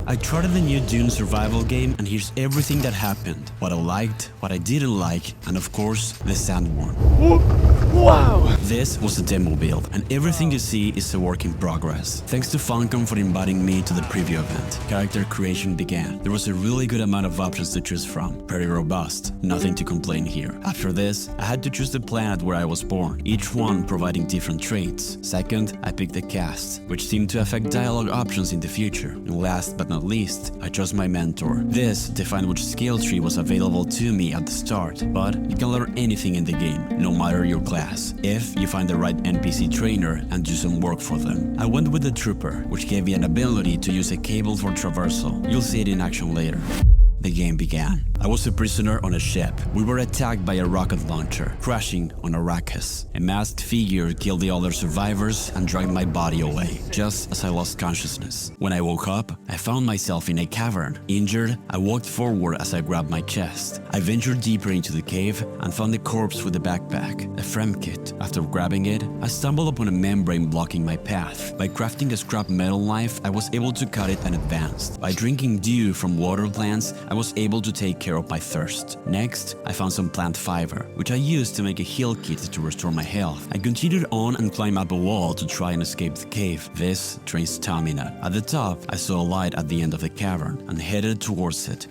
I tried the new Dune survival game, and here's everything that happened. What I liked, what I didn't like, and of course, the sandworm. Wow! This was a demo build, and everything you see is a work in progress. Thanks to Funcom for inviting me to the preview event. Character creation began. There was a really good amount of options to choose from. Pretty robust, nothing to complain here. After this, I had to choose the planet where I was born, each one providing different traits. Second, I picked the cast, which seemed to affect dialogue options in the future. And last but not least, I chose my mentor. This defined which skill tree was available to me at the start, but you can learn anything in the game, no matter your class, if you find the right NPC trainer and do some work for them. I went with the Trooper, which gave me an ability to use a cable for traversal. You'll see it in action later. The game began. I was a prisoner on a ship. We were attacked by a rocket launcher, crashing on Arrakis. A masked figure killed the other survivors and dragged my body away, just as I lost consciousness. When I woke up, I found myself in a cavern. Injured, I walked forward as I grabbed my chest. I ventured deeper into the cave and found a corpse with a backpack, a frem kit. After grabbing it, I stumbled upon a membrane blocking my path. By crafting a scrap metal knife, I was able to cut it and advanced. By drinking dew from water plants, I was able to take care of my thirst. Next, I found some plant fiber, which I used to make a heal kit to restore my health. I continued on and climbed up a wall to try and escape the cave. This drains stamina. At the top, I saw a light at the end of the cavern and headed towards it.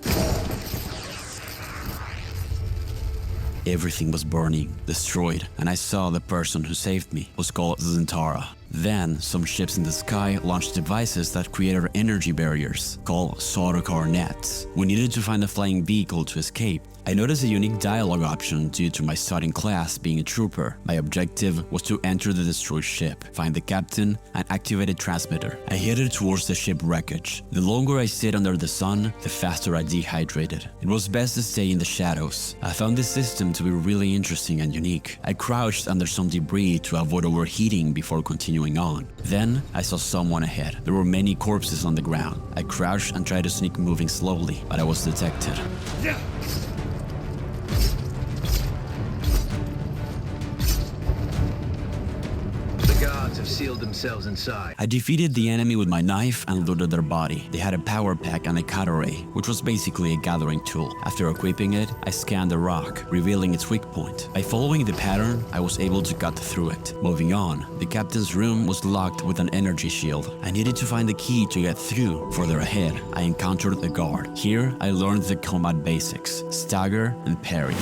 Everything was burning, destroyed, and I saw the person who saved me was called Zentara. Then, some ships in the sky launched devices that created energy barriers, called Sardaukar nets. We needed to find a flying vehicle to escape. I noticed a unique dialogue option due to my starting class being a trooper. My objective was to enter the destroyed ship, find the captain, and activate a transmitter. I headed towards the ship wreckage. The longer I stayed under the sun, the faster I dehydrated. It was best to stay in the shadows. I found this system to be really interesting and unique. I crouched under some debris to avoid overheating before continuing on. Then, I saw someone ahead. There were many corpses on the ground. I crouched and tried to sneak moving slowly, but I was detected. Have sealed themselves inside. I defeated the enemy with my knife and looted their body. They had a power pack and a cut array, which was basically a gathering tool. After equipping it, I scanned the rock, revealing its weak point. By following the pattern, I was able to cut through it. Moving on, the captain's room was locked with an energy shield. I needed to find the key to get through. Further ahead, I encountered a guard. Here, I learned the combat basics, stagger and parry.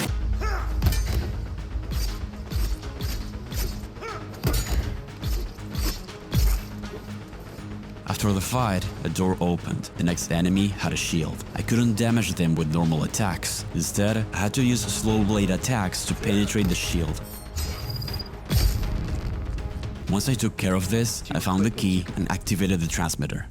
After the fight, a door opened. The next enemy had a shield. I couldn't damage them with normal attacks. Instead, I had to use slow blade attacks to penetrate the shield. Once I took care of this, I found the key and activated the transmitter.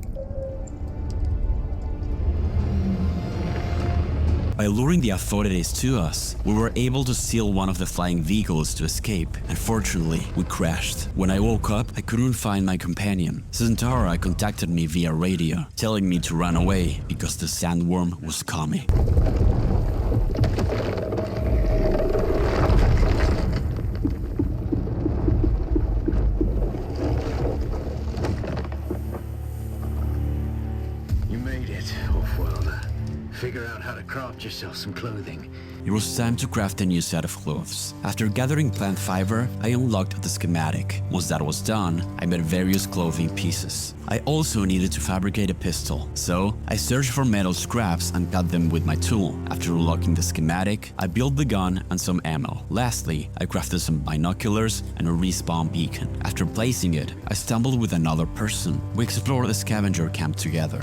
By luring the authorities to us, we were able to steal one of the flying vehicles to escape. Unfortunately, we crashed. When I woke up, I couldn't find my companion. Zentara contacted me via radio, telling me to run away because the sandworm was coming. You made it. Oh, well, figure out how to craft yourself some clothing. It was time to craft a new set of clothes. After gathering plant fiber, I unlocked the schematic. Once that was done, I made various clothing pieces. I also needed to fabricate a pistol, so I searched for metal scraps and cut them with my tool. After unlocking the schematic, I built the gun and some ammo. Lastly, I crafted some binoculars and a respawn beacon. After placing it, I stumbled with another person. We explored the scavenger camp together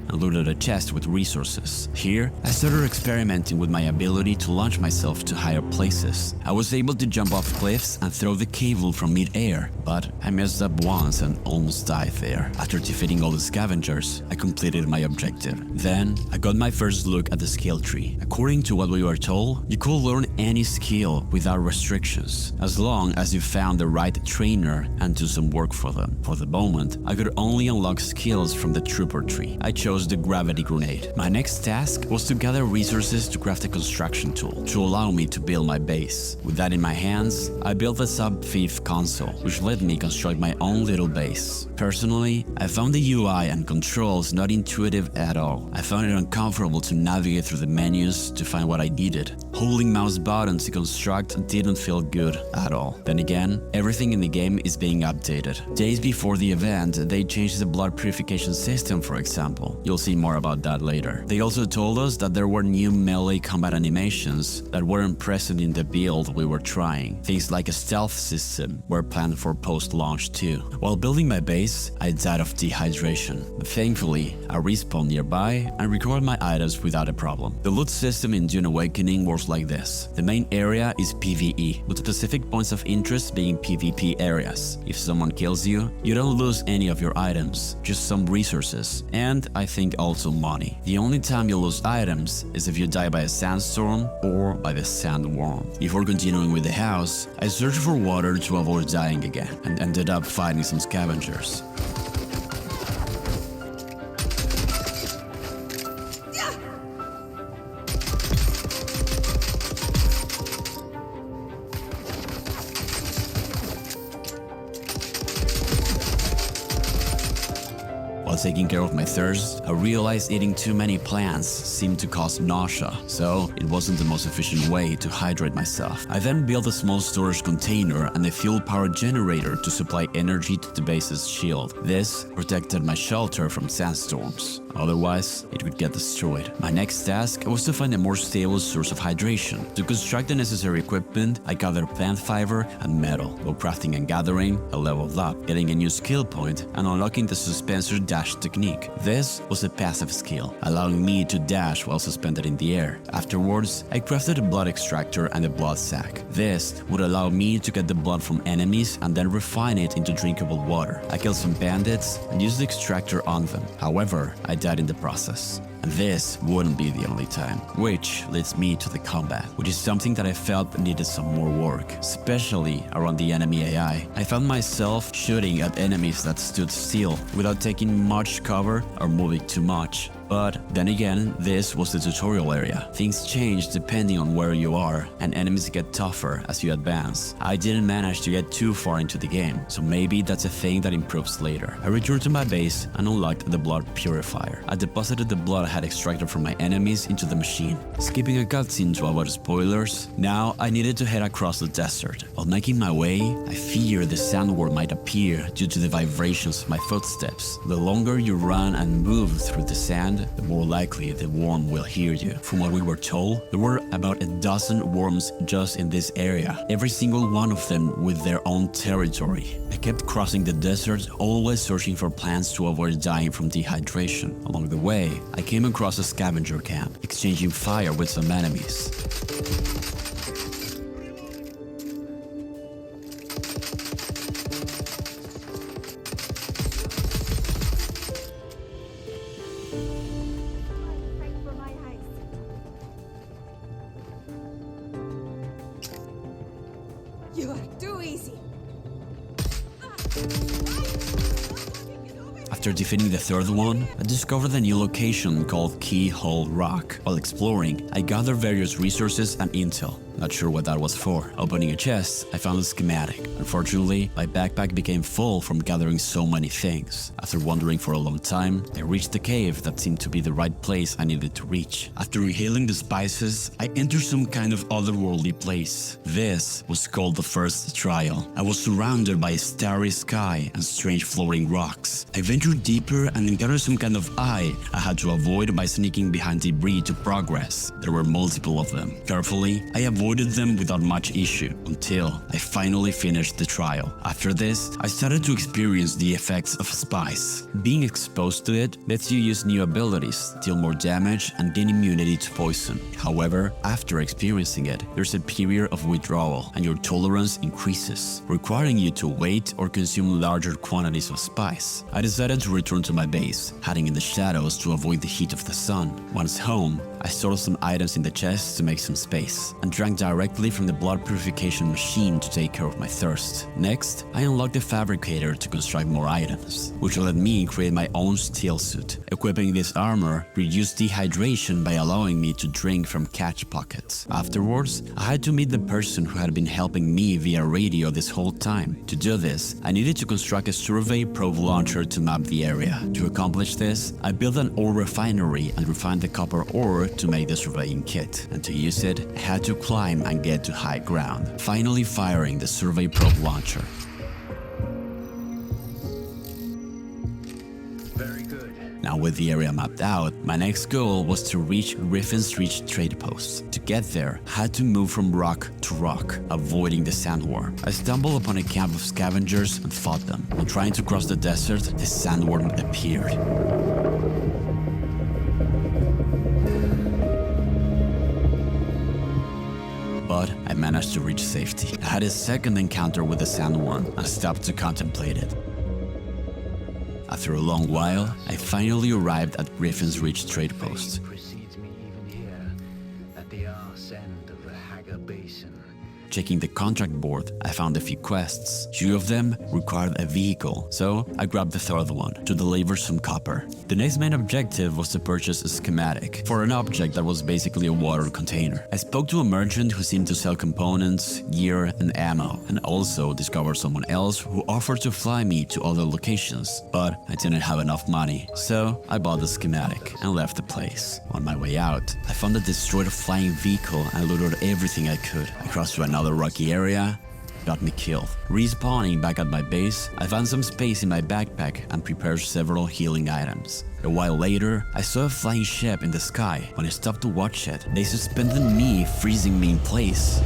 and looted a chest with resources. Here, I started experimenting with my ability to launch myself to higher places. I was able to jump off cliffs and throw the cable from mid-air, but I messed up once and almost died there. After defeating all the scavengers, I completed my objective. Then, I got my first look at the skill tree. According to what we were told, you could learn any skill without restrictions, as long as you found the right trainer and do some work for them. For the moment, I could only unlock skills from the trooper tree. I chose the gravity grenade. My next task was to gather resources to craft a construction tool to allow me to build my base. With that in my hands, I built a sub-thief console, which let me construct my own little base. Personally, I found the UI and controls not intuitive at all. I found it uncomfortable to navigate through the menus to find what I needed. Holding mouse buttons to construct didn't feel good at all. Then again, everything in the game is being updated. Days before the event, they changed the blood purification system, for example. You'll see more about that later. They also told us that there were new melee combat animations that weren't present in the build we were trying. Things like a stealth system were planned for post-launch too. While building my base, I died of dehydration. But thankfully, I respawned nearby and recovered my items without a problem. The loot system in Dune Awakening works like this. The main area is PvE, with specific points of interest being PvP areas. If someone kills you, you don't lose any of your items, just some resources, and I think also money. The only time you lose items is if you die by a sandstorm or by the sandworm. Before continuing with the house, I searched for water to avoid dying again, and ended up fighting some scavengers. While taking care of my thirst, I realized eating too many plants seemed to cause nausea, so it wasn't the most efficient way to hydrate myself. I then built a small storage container and a fuel power generator to supply energy to the base's shield. This protected my shelter from sandstorms. Otherwise, it would get destroyed. My next task was to find a more stable source of hydration. To construct the necessary equipment, I gathered plant fiber and metal. While crafting and gathering, I leveled up, getting a new skill point and unlocking the suspensor dash technique. This was a passive skill, allowing me to dash while suspended in the air. Afterwards, I crafted a blood extractor and a blood sac. This would allow me to get the blood from enemies and then refine it into drinkable water. I killed some bandits and used the extractor on them. However, I died in the process. And this wouldn't be the only time. Which leads me to the combat, which is something that I felt needed some more work, especially around the enemy AI. I found myself shooting at enemies that stood still without taking much cover or moving too much. But then again, this was the tutorial area. Things change depending on where you are, and enemies get tougher as you advance. I didn't manage to get too far into the game, so maybe that's a thing that improves later. I returned to my base and unlocked the blood purifier. I deposited the blood I had extracted from my enemies into the machine. Skipping a cutscene to avoid spoilers, now I needed to head across the desert. While making my way, I feared the sandworm might appear due to the vibrations of my footsteps. The longer you run and move through the sand, the more likely the worm will hear you. From what we were told, there were about a dozen worms just in this area, every single one of them with their own territory. I kept crossing the desert, always searching for plants to avoid dying from dehydration. Along the way, I came across a scavenger camp, exchanging fire with some enemies. You are too easy. After defeating the third one, I discovered a new location called Keyhole Rock. While exploring, I gathered various resources and intel. Not sure what that was for. Opening a chest, I found a schematic. Unfortunately, my backpack became full from gathering so many things. After wandering for a long time, I reached the cave that seemed to be the right place I needed to reach. After inhaling the spices, I entered some kind of otherworldly place. This was called the First Trial. I was surrounded by a starry sky and strange floating rocks. I ventured deeper and encountered some kind of eye I had to avoid by sneaking behind debris to progress. There were multiple of them. Carefully, I avoided them without much issue until I finally finished the trial. After this, I started to experience the effects of spice. Being exposed to it lets you use new abilities, deal more damage, and gain immunity to poison. However, after experiencing it, there's a period of withdrawal and your tolerance increases, requiring you to wait or consume larger quantities of spice. I decided to return to my base, hiding in the shadows to avoid the heat of the sun. Once home, I stored some items in the chest to make some space, and drank directly from the blood purification machine to take care of my thirst. Next, I unlocked the fabricator to construct more items, which let me create my own steel suit. Equipping this armor reduced dehydration by allowing me to drink from catch pockets. Afterwards, I had to meet the person who had been helping me via radio this whole time. To do this, I needed to construct a survey probe launcher to map the area. To accomplish this, I built an ore refinery and refined the copper ore to make the surveying kit. And to use it, I had to climb and get to high ground, finally firing the survey probe launcher. Very good. Now with the area mapped out, my next goal was to reach Griffin's Reach trade post. To get there, I had to move from rock to rock, avoiding the sandworm. I stumbled upon a camp of scavengers and fought them. While trying to cross the desert, the sandworm appeared. But I managed to reach safety. I had a second encounter with the sandworm and stopped to contemplate it. After a long while, I finally arrived at Griffin's Reach trade post. Precedes me even here, at the arse end of the Hagar Basin. Checking the contract board, I found a few quests. 2 of them required a vehicle, so I grabbed the third one to deliver some copper. The next main objective was to purchase a schematic for an object that was basically a water container. I spoke to a merchant who seemed to sell components, gear, and ammo, and also discovered someone else who offered to fly me to other locations, but I didn't have enough money, so I bought the schematic and left the place. On my way out, I found a destroyed flying vehicle and looted everything I could. I crossed to another rocky area, got me killed. Respawning back at my base, I found some space in my backpack and prepared several healing items. A while later, I saw a flying ship in the sky. When I stopped to watch it, they suspended me, freezing me in place.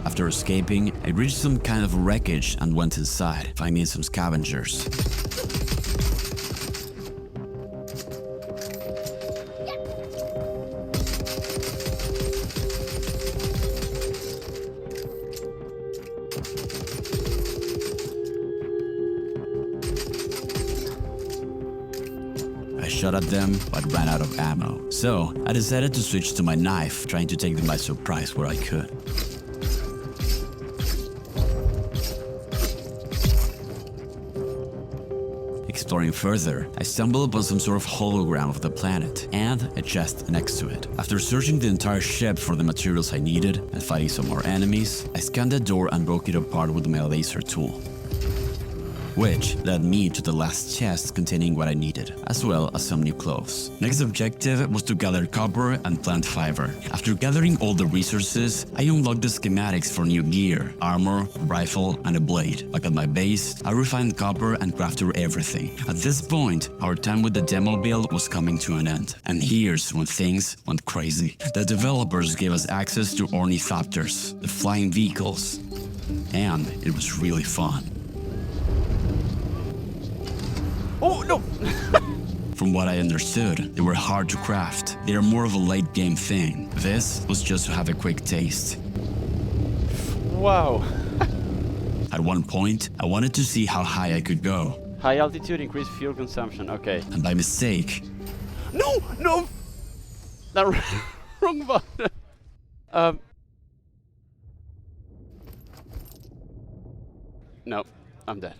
After escaping, I reached some kind of wreckage and went inside, finding some scavengers. I shot at them, but ran out of ammo. So, I decided to switch to my knife, trying to take them by surprise where I could. Exploring further, I stumbled upon some sort of hologram of the planet and a chest next to it. After searching the entire ship for the materials I needed and fighting some more enemies, I scanned the door and broke it apart with my laser tool, which led me to the last chest containing what I needed, as well as some new clothes. Next objective was to gather copper and plant fiber. After gathering all the resources, I unlocked the schematics for new gear, armor, rifle, and a blade. Back at my base, I refined copper and crafted everything. At this point, our time with the demo build was coming to an end. And here's when things went crazy. The developers gave us access to ornithopters, the flying vehicles, and it was really fun. Oh, no! From what I understood, they were hard to craft. They are more of a late game thing. This was just to have a quick taste. Wow. At one point, I wanted to see how high I could go. High altitude, increased fuel consumption. Okay. And by mistake, No! No! That wrong button. No, I'm dead.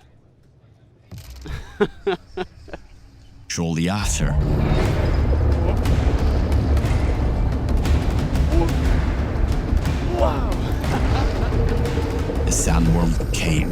shortly after, Wow! the sandworm came.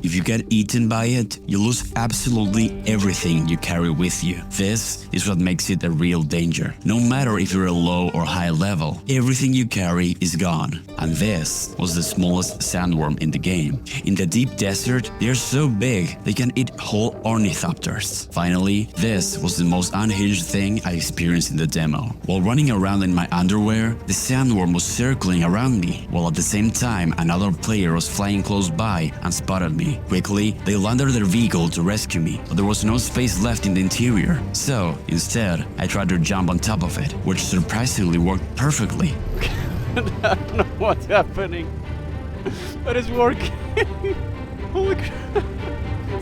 It If you get eaten by it, you lose absolutely everything you carry with you. This is what makes it a real danger. No matter if you're a low or high level, everything you carry is gone. And this was the smallest sandworm in the game. In the deep desert, they're so big they can eat whole ornithopters. Finally, this was the most unhinged thing I experienced in the demo. While running around in my underwear, the sandworm was circling around me, while at the same time another player was flying close by and spotted me. Quickly, they landed their vehicle to rescue me, but there was no space left in the interior. So, instead, I tried to jump on top of it, which surprisingly worked perfectly. I don't know what's happening, but it's working. Holy crap.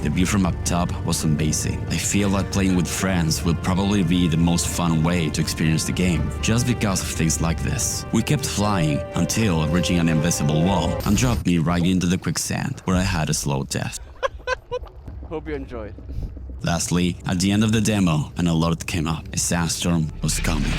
The view from up top was amazing. I feel that playing with friends will probably be the most fun way to experience the game, just because of things like this. We kept flying until reaching an invisible wall and dropped me right into the quicksand, where I had a slow death. Hope you enjoyed. Lastly, at the end of the demo, an alert came up. A sandstorm was coming.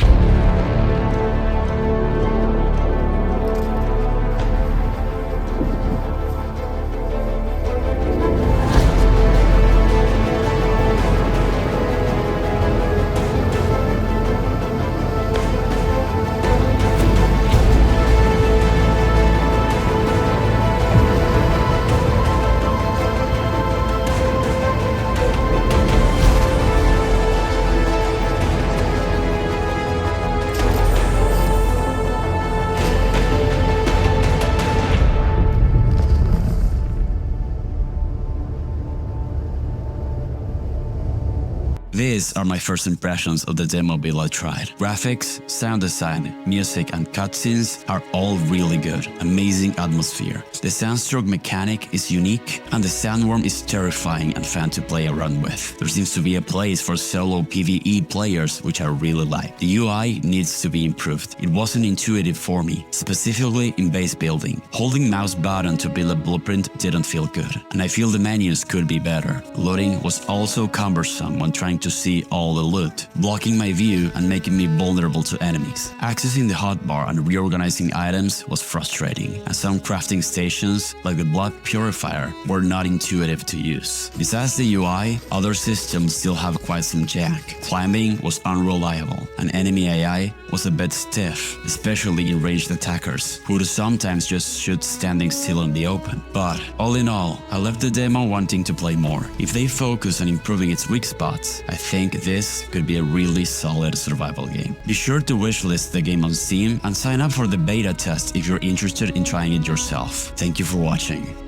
These are my first impressions of the demo build I tried. Graphics, sound design, music and cutscenes are all really good. Amazing atmosphere. The sandstroke mechanic is unique and the sandworm is terrifying and fun to play around with. There seems to be a place for solo PvE players, which I really like. The UI needs to be improved. It wasn't intuitive for me, specifically in base building. Holding mouse button to build a blueprint didn't feel good, and I feel the menus could be better. Loading was also cumbersome when trying to see all the loot, blocking my view and making me vulnerable to enemies. Accessing the hotbar and reorganizing items was frustrating, and some crafting stations, like the blood purifier, were not intuitive to use. Besides the UI, other systems still have quite some jank. Climbing was unreliable, and enemy AI was a bit stiff, especially in ranged attackers, who would sometimes just shoot standing still in the open. But all in all, I left the demo wanting to play more. If they focus on improving its weak spots, I think this could be a really solid survival game. Be sure to wishlist the game on Steam and sign up for the beta test if you're interested in trying it yourself. Thank you for watching.